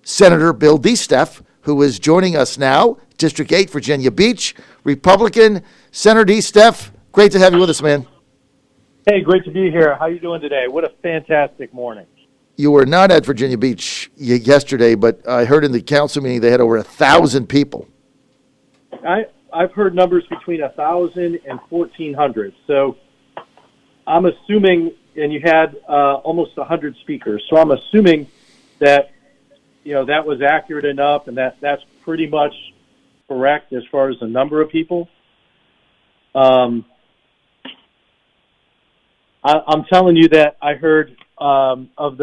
Senator Bill DeSteph, who is joining us now, District 8, Virginia Beach, Republican. Senator DeSteph, great to have you with us, man. Hey, great to be here. How are you doing today? What a fantastic morning. You were not at Virginia Beach yesterday, but I heard in the council meeting they had over 1,000 people. I've heard numbers between 1,000 and 1,400. So I'm assuming, and you had almost 100 speakers. So I'm assuming that that was accurate enough, and that's pretty much correct as far as the number of people. I'm telling you that I heard of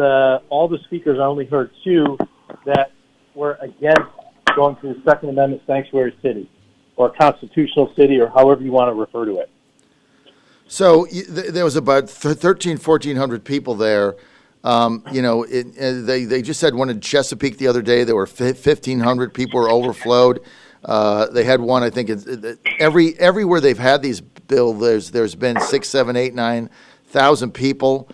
all the speakers, I only heard 2 that were against going to the Second Amendment sanctuary city, or constitutional city, or however you want to refer to it. So there was about 1,400 people there. They just had one in Chesapeake the other day. There were 1,500 people were overflowed. They had one, I think, everywhere they've had these bills, there's been 6, 7, 8, 9,000 people.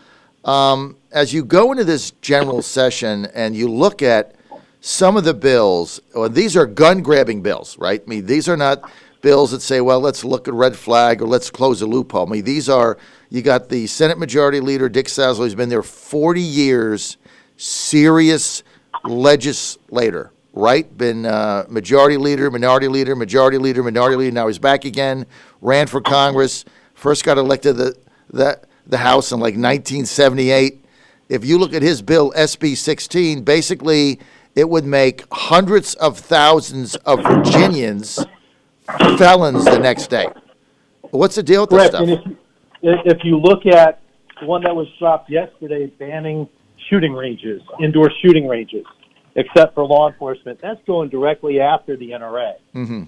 As you go into this general session and you look at some of the bills, these are gun-grabbing bills, right? I mean, these are not bills that say, well, let's look at red flag or let's close a loophole. I mean, these are, you got the Senate Majority Leader, Dick Sassler, who's been there 40 years, serious legislator, right? Been Majority Leader, Minority Leader, Majority Leader, Minority Leader. Now he's back again, ran for Congress, first got elected the House in like 1978. If you look at his bill, SB 16, basically it would make hundreds of thousands of Virginians felons the next day. What's the deal with this stuff? And if you look at the one that was dropped yesterday, banning shooting ranges, indoor shooting ranges, except for law enforcement, that's going directly after the NRA, the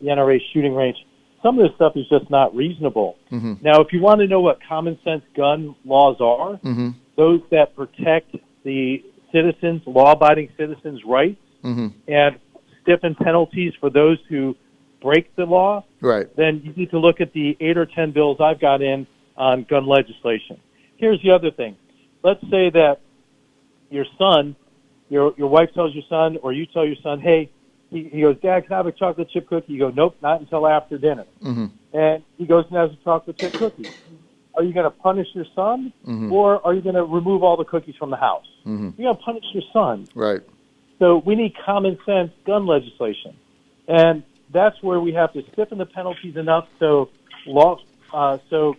NRA shooting range. Some of this stuff is just not reasonable. Now, if you want to know what common sense gun laws are, those that protect the citizens, law-abiding citizens' rights, and stiffen penalties for those who break the law, right, then you need to look at the 8 or 10 bills I've got in on gun legislation. Here's the other thing. Let's say that your son, your wife tells your son, or you tell your son, hey, he goes, Dad, can I have a chocolate chip cookie? You go, nope, not until after dinner. And he goes and has a chocolate chip cookie. Are you going to punish your son, or are you going to remove all the cookies from the house? You're going to punish your son. Right. So we need common sense gun legislation. And that's where we have to stiffen the penalties enough so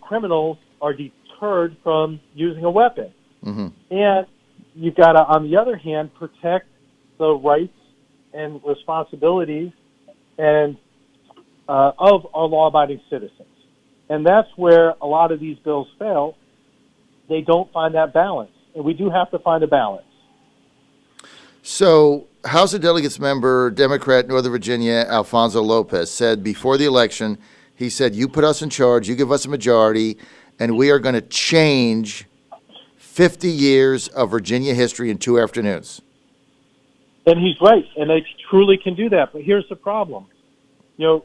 criminals are deterred from using a weapon. And you've got to, on the other hand, protect the rights and responsibilities and of our law-abiding citizens. And that's where a lot of these bills fail. They don't find that balance. And we do have to find a balance. So House of Delegates member, Democrat, Northern Virginia, Alfonso Lopez, said before the election, he said, you put us in charge, you give us a majority, and we are going to change 50 years of Virginia history in 2 afternoons. And he's right, and they truly can do that. But here's the problem.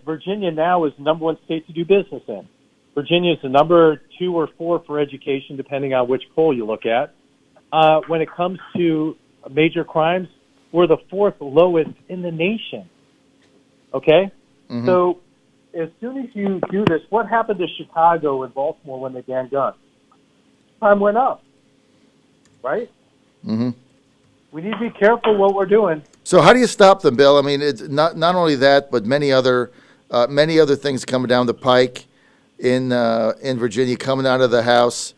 Virginia now is the number 1 state to do business in. Virginia is the number 2 or 4 for education, depending on which poll you look at. When it comes to major crimes, we're the 4th lowest in the nation. Okay? So as soon as you do this, what happened to Chicago and Baltimore when they banned guns? Crime went up. Right? We need to be careful what we're doing. So how do you stop them, Bill? I mean, it's not only that, but many other things coming down the pike in Virginia, coming out of the House.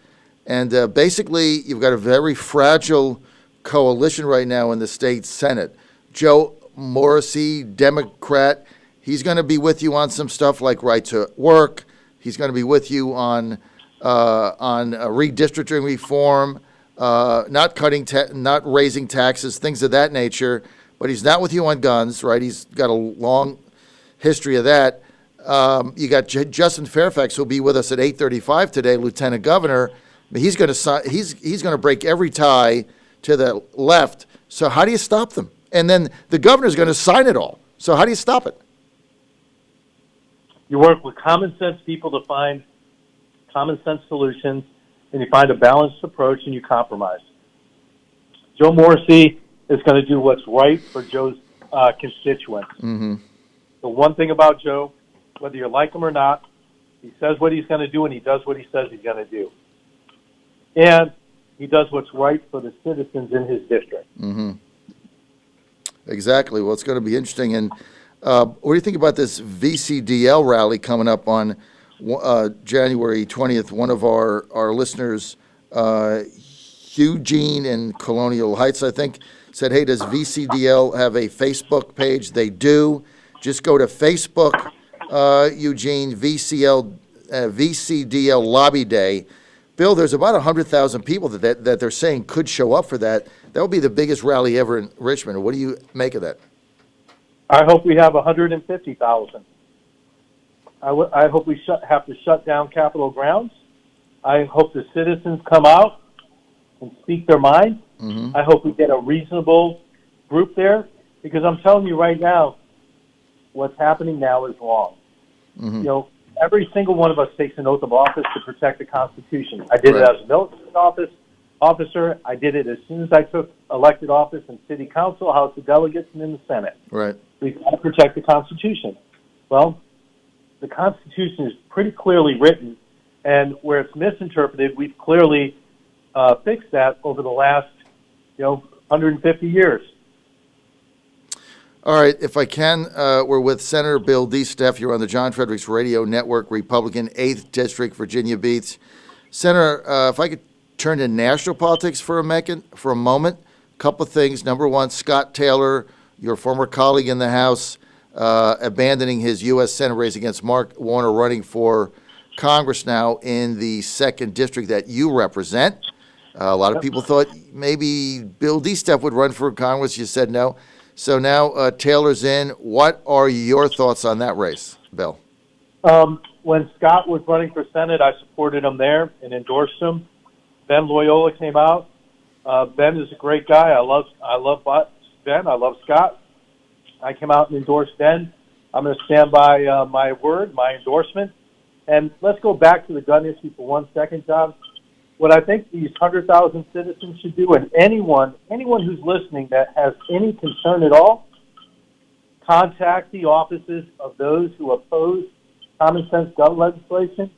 And basically, you've got a very fragile coalition right now in the state Senate. Joe Morrissey, Democrat, he's going to be with you on some stuff like right to work. He's going to be with you on redistricting reform, not raising taxes, things of that nature. But he's not with you on guns, right? He's got a long history of that. You got Justin Fairfax, who'll be with us at 8:35 today, Lieutenant Governor. He's going to break every tie to the left. So how do you stop them? And then the governor's going to sign it all. So how do you stop it? You work with common sense people to find common sense solutions, and you find a balanced approach, and you compromise. Joe Morrissey is going to do what's right for Joe's constituents. Mm-hmm. The one thing about Joe, whether you like him or not, he says what he's going to do, and he does what he says he's going to do. And he does what's right for the citizens in his district. Mm-hmm. Exactly. Well, it's going to be interesting. And what do you think about this VCDL rally coming up on January 20th? One of our listeners, Eugene in Colonial Heights, I think, said, hey, does VCDL have a Facebook page? They do. Just go to Facebook, Eugene, VCDL Lobby Day. Bill, there's about 100,000 people that they're saying could show up for that. That would be the biggest rally ever in Richmond. What do you make of that? I hope we have 150,000. I hope we have to shut down Capitol grounds. I hope the citizens come out and speak their mind. Mm-hmm. I hope we get a reasonable group there, because I'm telling you right now, what's happening now is wrong. Mm-hmm. You know, every single one of us takes an oath of office to protect the Constitution. I did it as a military officer. I did it as soon as I took elected office in City Council, House of Delegates, and in the Senate. Right. We've got to protect the Constitution. Well, the Constitution is pretty clearly written, and where it's misinterpreted, we've clearly fixed that over the last, 150 years. All right, if I can, we're with Senator Bill DeSteph. You're on the John Fredericks Radio Network, Republican, 8th District, Virginia Beach. Senator, if I could turn to national politics for a moment, a couple of things. Number one, Scott Taylor, your former colleague in the House, abandoning his U.S. Senate race against Mark Warner, running for Congress now in the 2nd District that you represent. A lot of people thought maybe Bill DeSteph would run for Congress. You said no. So now Taylor's in. What are your thoughts on that race, Bill? When Scott was running for Senate, I supported him there and endorsed him. Ben Loyola came out. Ben is a great guy. I love Ben. I love Scott. I came out and endorsed Ben. I'm going to stand by my word, my endorsement. And let's go back to the gun issue for 1 second, John. What I think these 100,000 citizens should do, and anyone who's listening that has any concern at all, contact the offices of those who oppose common sense gun legislation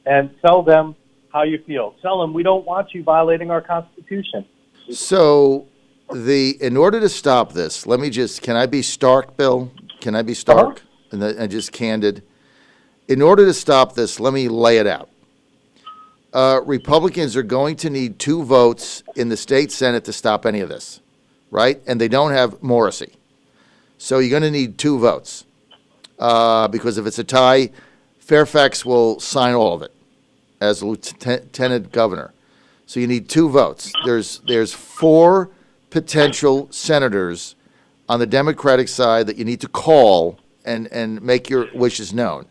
and tell them how you feel. Tell them we don't want you violating our Constitution. So in order to stop this, can I be stark, Bill? Can I be stark? And just candid? In order to stop this, let me lay it out. Republicans are going to need 2 votes in the state Senate to stop any of this, right? And they don't have Morrissey. So you're going to need 2 votes because if it's a tie, Fairfax will sign all of it as lieutenant governor. So you need 2 votes. There's 4 potential senators on the Democratic side that you need to call and make your wishes known,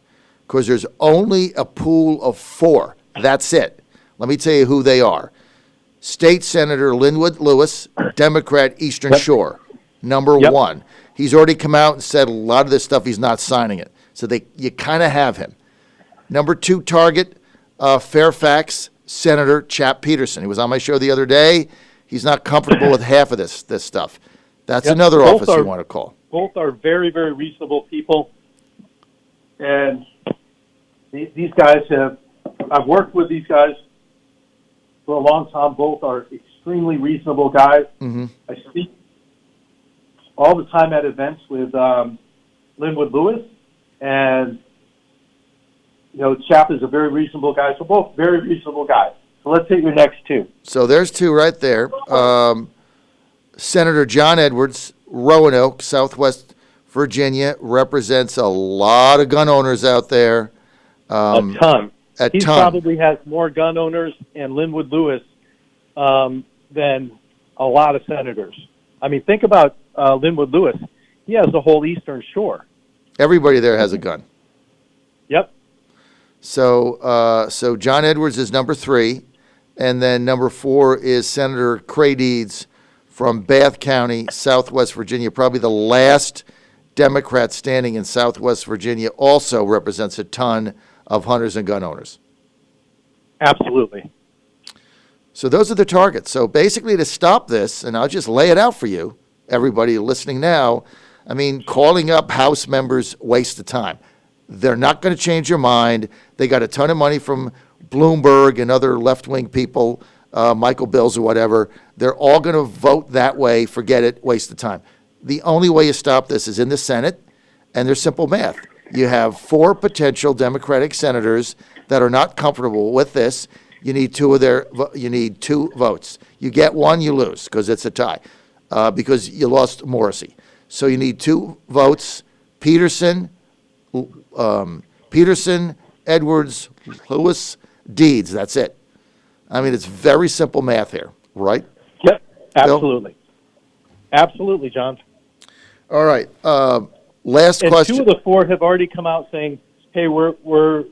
because there's only a pool of 4. That's it. Let me tell you who they are. State Senator Linwood Lewis, Democrat, Eastern Shore, number 1. He's already come out and said a lot of this stuff, he's not signing it. So you kind of have him. Number 2 target, Fairfax, Senator Chap Peterson. He was on my show the other day. He's not comfortable with half of this stuff. That's another office you want to call. Both are very, very reasonable people. And these guys I've worked with these guys for a long time. Both are extremely reasonable guys. Mm-hmm. I speak all the time at events with Linwood Lewis, and Chap is a very reasonable guy. So both very reasonable guys. So let's take your next 2. So there's 2 right there. Senator John Edwards, Roanoke, Southwest Virginia, represents a lot of gun owners out there. A ton. He ton. Probably has more gun owners and Linwood Lewis than a lot of senators. I mean, think about Linwood Lewis. He has the whole Eastern Shore. Everybody there has a gun. Yep. So John Edwards is number 3, and then number 4 is Senator Cray Deeds from Bath County, Southwest Virginia, probably the last Democrat standing in Southwest Virginia, also represents a ton of hunters and gun owners. Absolutely. So those are the targets. So basically to stop this, and I'll just lay it out for you, everybody listening now, I mean, calling up House members, waste of time. They're not going to change your mind. They got a ton of money from Bloomberg and other left-wing people, Michael Bills or whatever. They're all going to vote that way. Forget it, waste of time. The only way you stop this is in the Senate, and there's simple math. You have 4 potential Democratic senators that are not comfortable with this. You need 2 votes. You get 1, you lose because it's a tie, because you lost Morrissey. So you need 2 votes. Peterson, Edwards, Lewis, Deeds. That's it. I mean, it's very simple math here, right? Yep, absolutely. Bill? Absolutely, John. All right. Last question. 2 of the 4 have already come out saying, "Hey, we're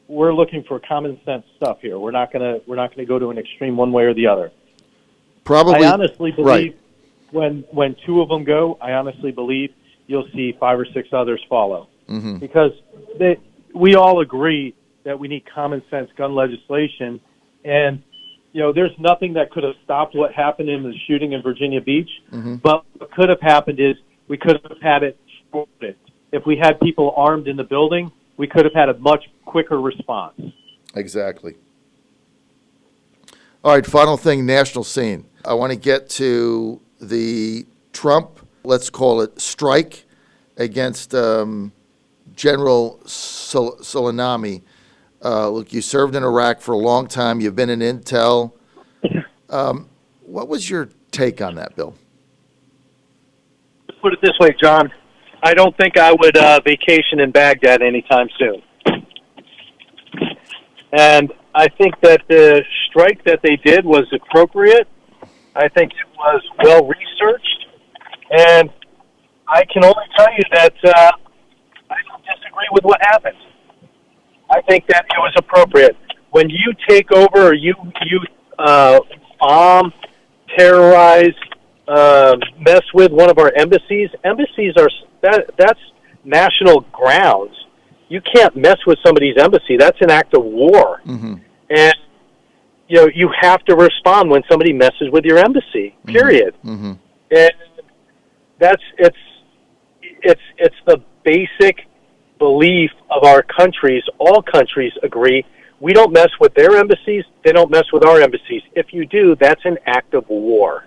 looking for common sense stuff here. We're not gonna go to an extreme one way or the other." Probably. I honestly believe right. when 2 of them go, I honestly believe you'll see 5 or 6 others follow, because we all agree that we need common sense gun legislation, and there's nothing that could have stopped what happened in the shooting in Virginia Beach. But what could have happened is we could have had it shorted. If we had people armed in the building, we could have had a much quicker response. Exactly. All right, final thing, national scene. I want to get to the Trump, let's call it, strike against General Soleimani. Look, you served in Iraq for a long time. You've been in intel. What was your take on that, Bill? Let's put it this way, John. I don't think I would vacation in Baghdad anytime soon. And I think that the strike that they did was appropriate. I think it was well researched. And I can only tell you that I don't disagree with what happened. I think that it was appropriate. When you take over or you bomb, terrorize, mess with one of our embassies are that's national grounds. You can't mess with somebody's embassy. That's an act of war. And you have to respond when somebody messes with your embassy. Period. And it's the basic belief of our countries. All countries agree. We don't mess with their embassies. They don't mess with our embassies. If you do, that's an act of war.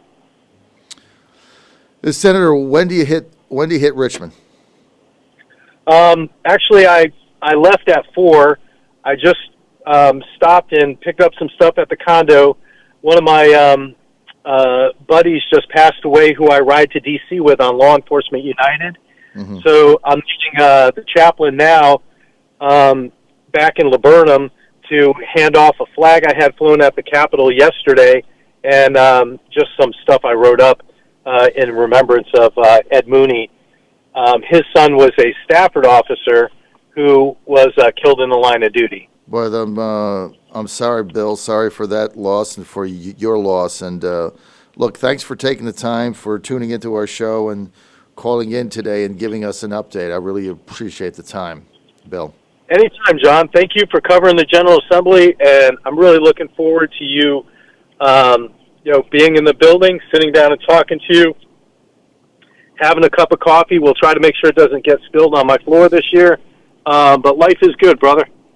Senator, when do you hit Richmond? Actually, I left at 4. I just stopped and picked up some stuff at the condo. One of my buddies just passed away, who I ride to D.C. with on Law Enforcement United. So I'm meeting the chaplain now back in Laburnum to hand off a flag I had flown at the Capitol yesterday, and just some stuff I wrote up in remembrance of Ed Mooney. His son was a Stafford officer who was killed in the line of duty. Well, I'm sorry, Bill. Sorry for that loss and for your loss. And look, thanks for taking the time, for tuning into our show and calling in today and giving us an update. I really appreciate the time, Bill. Anytime, John. Thank you for covering the General Assembly, and I'm really looking forward to you, being in the building, sitting down and talking to you, having a cup of coffee. We'll try to make sure it doesn't get spilled on my floor this year. But life is good, brother.